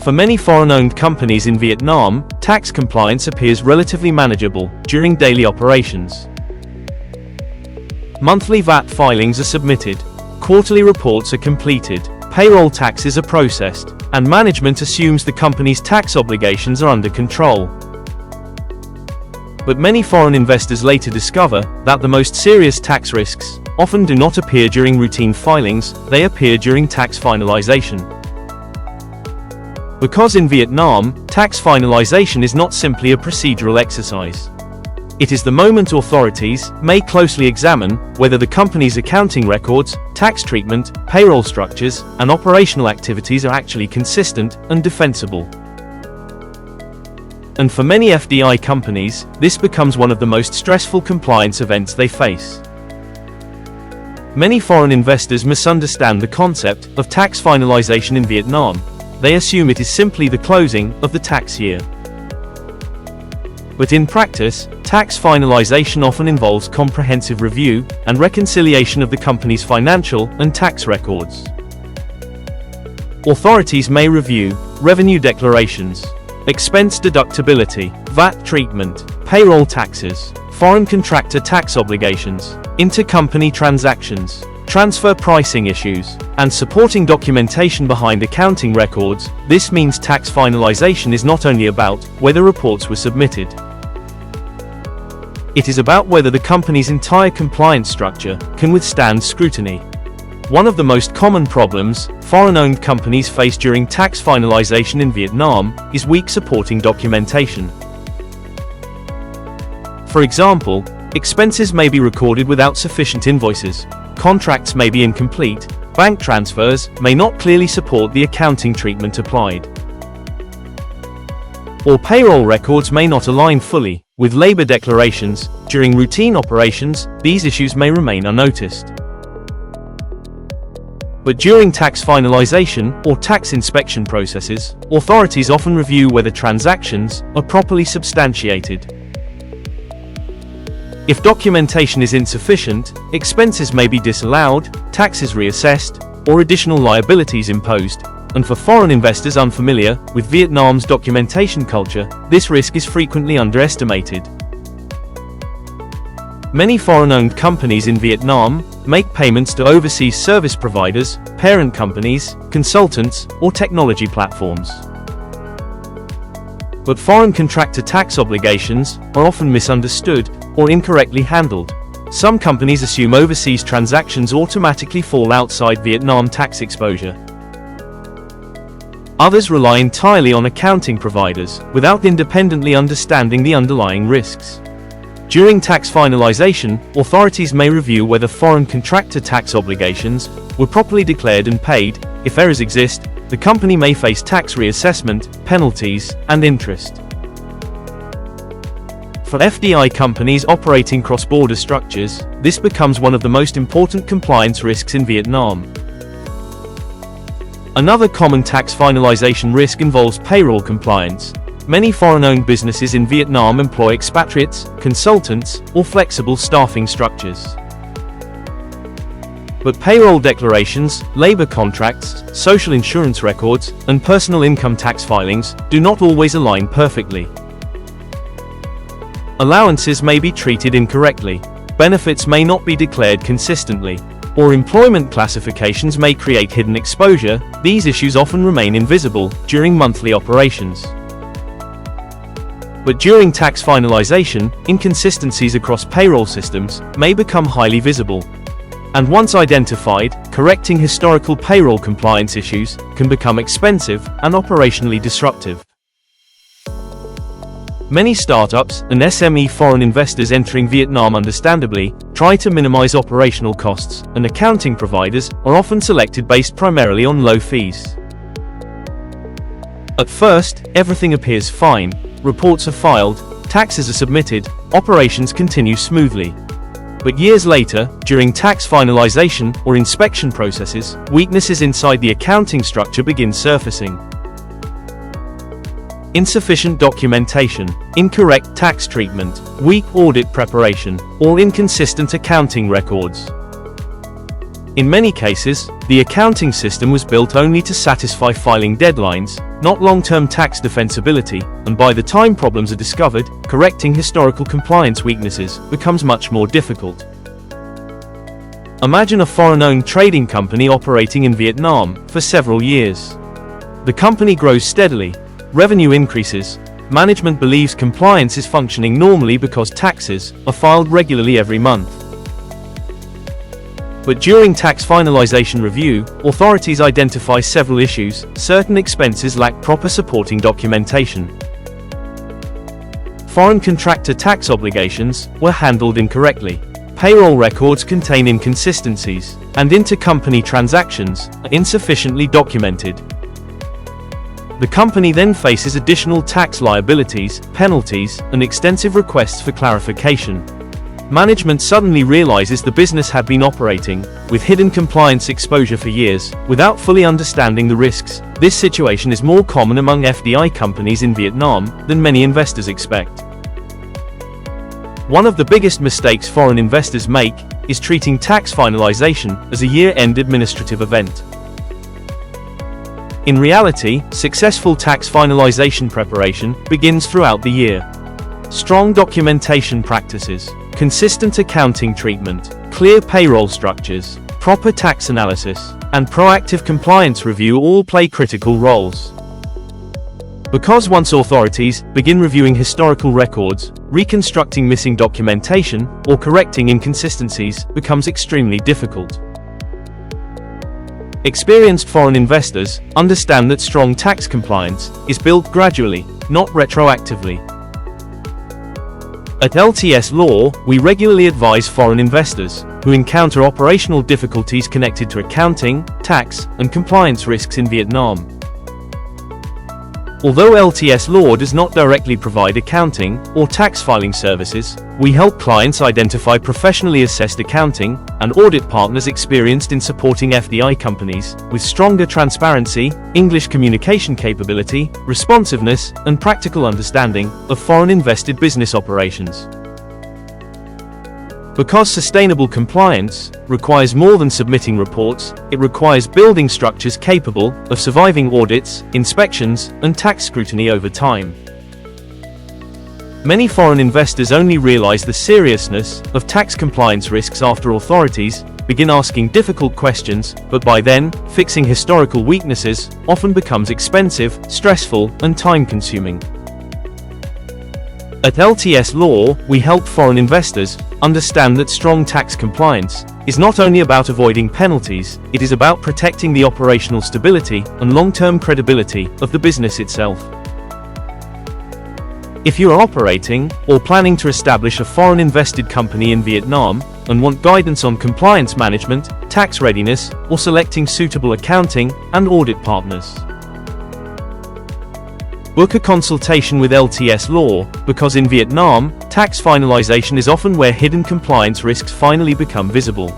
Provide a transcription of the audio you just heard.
For many foreign-owned companies in Vietnam, tax compliance appears relatively manageable during daily operations. Monthly VAT filings are submitted, quarterly reports are completed, payroll taxes are processed, and management assumes the company's tax obligations are under control. But many foreign investors later discover that the most serious tax risks often do not appear during routine filings, they appear during tax finalization. Because in Vietnam, tax finalization is not simply a procedural exercise. It is the moment authorities may closely examine whether the company's accounting records, tax treatment, payroll structures, and operational activities are actually consistent and defensible. And for many FDI companies, this becomes one of the most stressful compliance events they face. Many foreign investors misunderstand the concept of tax finalization in Vietnam. They assume it is simply the closing of the tax year. But in practice, tax finalization often involves comprehensive review and reconciliation of the company's financial and tax records. Authorities may review revenue declarations, expense deductibility, VAT treatment, payroll taxes, foreign contractor tax obligations, intercompany transactions, transfer pricing issues, and supporting documentation behind accounting records. This means tax finalization is not only about whether reports were submitted. It is about whether the company's entire compliance structure can withstand scrutiny. One of the most common problems foreign-owned companies face during tax finalization in Vietnam is weak supporting documentation. For example, expenses may be recorded without sufficient invoices, contracts may be incomplete, bank transfers may not clearly support the accounting treatment applied, or payroll records may not align fully with labor declarations. During routine operations, these issues may remain unnoticed. But during tax finalization or tax inspection processes, authorities often review whether transactions are properly substantiated. If documentation is insufficient, expenses may be disallowed, taxes reassessed, or additional liabilities imposed. And for foreign investors unfamiliar with Vietnam's documentation culture, this risk is frequently underestimated. Many foreign-owned companies in Vietnam make payments to overseas service providers, parent companies, consultants, or technology platforms. But foreign contractor tax obligations are often misunderstood or incorrectly handled. Some companies assume overseas transactions automatically fall outside Vietnam tax exposure. Others rely entirely on accounting providers without independently understanding the underlying risks. During tax finalization, authorities may review whether foreign contractor tax obligations were properly declared and paid. If errors exist, the company may face tax reassessment, penalties, and interest. For FDI companies operating cross-border structures, this becomes one of the most important compliance risks in Vietnam. Another common tax finalization risk involves payroll compliance. Many foreign-owned businesses in Vietnam employ expatriates, consultants, or flexible staffing structures. But payroll declarations, labor contracts, social insurance records, and personal income tax filings do not always align perfectly. Allowances may be treated incorrectly, benefits may not be declared consistently, or employment classifications may create hidden exposure. These issues often remain invisible during monthly operations. But during tax finalization, inconsistencies across payroll systems may become highly visible. And once identified, correcting historical payroll compliance issues can become expensive and operationally disruptive. Many startups and SME foreign investors entering Vietnam understandably try to minimize operational costs, and accounting providers are often selected based primarily on low fees. At first, everything appears fine. Reports are filed, taxes are submitted, operations continue smoothly. But years later, during tax finalization or inspection processes, weaknesses inside the accounting structure begin surfacing. Insufficient documentation, incorrect tax treatment, weak audit preparation, or inconsistent accounting records. In many cases, the accounting system was built only to satisfy filing deadlines, not long-term tax defensibility, and by the time problems are discovered, correcting historical compliance weaknesses becomes much more difficult. Imagine a foreign-owned trading company operating in Vietnam for several years. The company grows steadily, revenue increases, management believes compliance is functioning normally because taxes are filed regularly every month. But during tax finalization review, authorities identify several issues. Certain expenses lack proper supporting documentation. Foreign contractor tax obligations were handled incorrectly. Payroll records contain inconsistencies, and intercompany transactions are insufficiently documented. The company then faces additional tax liabilities, penalties, and extensive requests for clarification. Management suddenly realizes the business had been operating with hidden compliance exposure for years, without fully understanding the risks. This situation is more common among FDI companies in Vietnam than many investors expect. One of the biggest mistakes foreign investors make is treating tax finalization as a year-end administrative event. In reality, successful tax finalization preparation begins throughout the year. Strong documentation practices, consistent accounting treatment, clear payroll structures, proper tax analysis, and proactive compliance review all play critical roles. Because once authorities begin reviewing historical records, reconstructing missing documentation, or correcting inconsistencies becomes extremely difficult. Experienced foreign investors understand that strong tax compliance is built gradually, not retroactively. At LTS Law, we regularly advise foreign investors who encounter operational difficulties connected to accounting, tax, and compliance risks in Vietnam. Although LTS Law does not directly provide accounting or tax filing services, we help clients identify professionally assessed accounting and audit partners experienced in supporting FDI companies with stronger transparency, English communication capability, responsiveness, and practical understanding of foreign invested business operations. Because sustainable compliance requires more than submitting reports, it requires building structures capable of surviving audits, inspections, and tax scrutiny over time. Many foreign investors only realize the seriousness of tax compliance risks after authorities begin asking difficult questions, but by then, fixing historical weaknesses often becomes expensive, stressful, and time-consuming. At LTS Law, we help foreign investors understand that strong tax compliance is not only about avoiding penalties, it is about protecting the operational stability and long-term credibility of the business itself. If you are operating or planning to establish a foreign invested company in Vietnam and want guidance on compliance management, tax readiness, or selecting suitable accounting and audit partners, book a consultation with LTS Law, because in Vietnam, tax finalization is often where hidden compliance risks finally become visible.